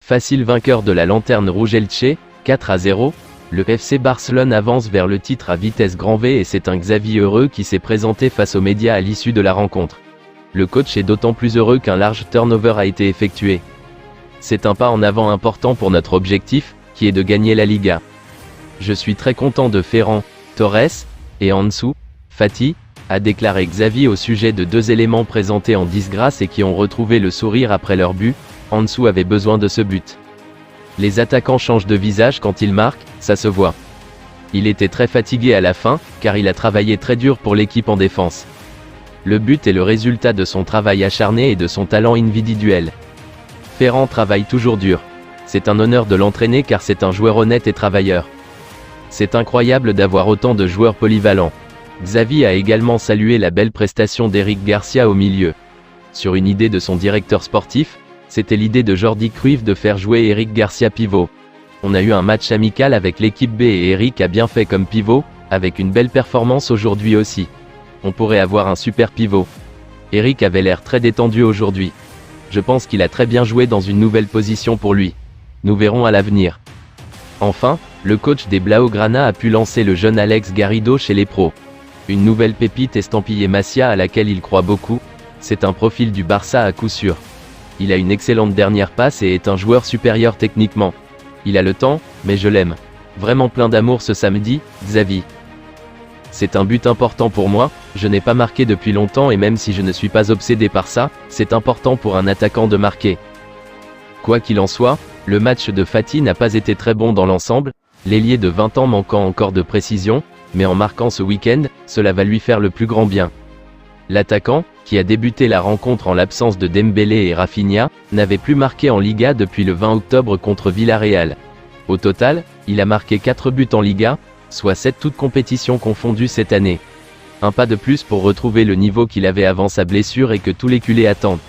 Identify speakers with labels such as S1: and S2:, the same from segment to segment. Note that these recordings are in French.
S1: Facile vainqueur de la Lanterne Rouge Elche, 4-0, le FC Barcelone avance vers le titre à vitesse grand V et c'est un Xavi heureux qui s'est présenté face aux médias à l'issue de la rencontre. Le coach est d'autant plus heureux qu'un large turnover a été effectué. C'est un pas en avant important pour notre objectif, qui est de gagner la Liga. Je suis très content de Ferran Torres, et Ansu Fati, a déclaré Xavi au sujet de deux éléments présentés en disgrâce et qui ont retrouvé le sourire après leur but. Ansu avait besoin de ce but. Les attaquants changent de visage quand ils marquent, ça se voit. Il était très fatigué à la fin, car il a travaillé très dur pour l'équipe en défense. Le but est le résultat de son travail acharné et de son talent individuel. Ferran travaille toujours dur. C'est un honneur de l'entraîner car c'est un joueur honnête et travailleur. C'est incroyable d'avoir autant de joueurs polyvalents. Xavi a également salué la belle prestation d'Eric Garcia au milieu. Sur une idée de son directeur sportif, c'était l'idée de Jordi Cruyff de faire jouer Eric Garcia pivot. On a eu un match amical avec l'équipe B et Eric a bien fait comme pivot, avec une belle performance aujourd'hui aussi. On pourrait avoir un super pivot. Eric avait l'air très détendu aujourd'hui. Je pense qu'il a très bien joué dans une nouvelle position pour lui. Nous verrons à l'avenir. Enfin, le coach des Blaugrana a pu lancer le jeune Alex Garrido chez les pros. Une nouvelle pépite estampillée Masia à laquelle il croit beaucoup. C'est un profil du Barça à coup sûr. Il a une excellente dernière passe et est un joueur supérieur techniquement. Il a le temps, mais je l'aime. Vraiment plein d'amour ce samedi, Xavi. C'est un but important pour moi, je n'ai pas marqué depuis longtemps et même si je ne suis pas obsédé par ça, c'est important pour un attaquant de marquer. Quoi qu'il en soit, le match de Fati n'a pas été très bon dans l'ensemble, l'ailier de 20 ans manquant encore de précision, mais en marquant ce week-end, cela va lui faire le plus grand bien. L'attaquant, qui a débuté la rencontre en l'absence de Dembélé et Rafinha, n'avait plus marqué en Liga depuis le 20 octobre contre Villarreal. Au total, il a marqué 4 buts en Liga, soit 7 toutes compétitions confondues cette année. Un pas de plus pour retrouver le niveau qu'il avait avant sa blessure et que tous les culés attendent.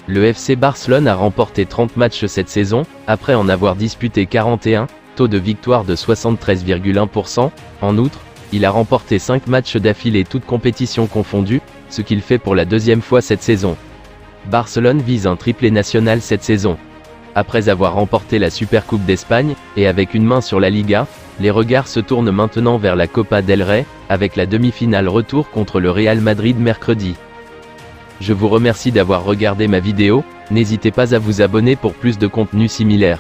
S1: Le FC Barcelone a remporté 30 matchs cette saison, après en avoir disputé 41, taux de victoire de 73,1%. En outre, il a remporté 5 matchs d'affilée toutes compétitions confondues, ce qu'il fait pour la deuxième fois cette saison. Barcelone vise un triplé national cette saison. Après avoir remporté la Supercoupe d'Espagne, et avec une main sur la Liga, les regards se tournent maintenant vers la Copa del Rey, avec la demi-finale retour contre le Real Madrid mercredi. Je vous remercie d'avoir regardé ma vidéo, n'hésitez pas à vous abonner pour plus de contenu similaire.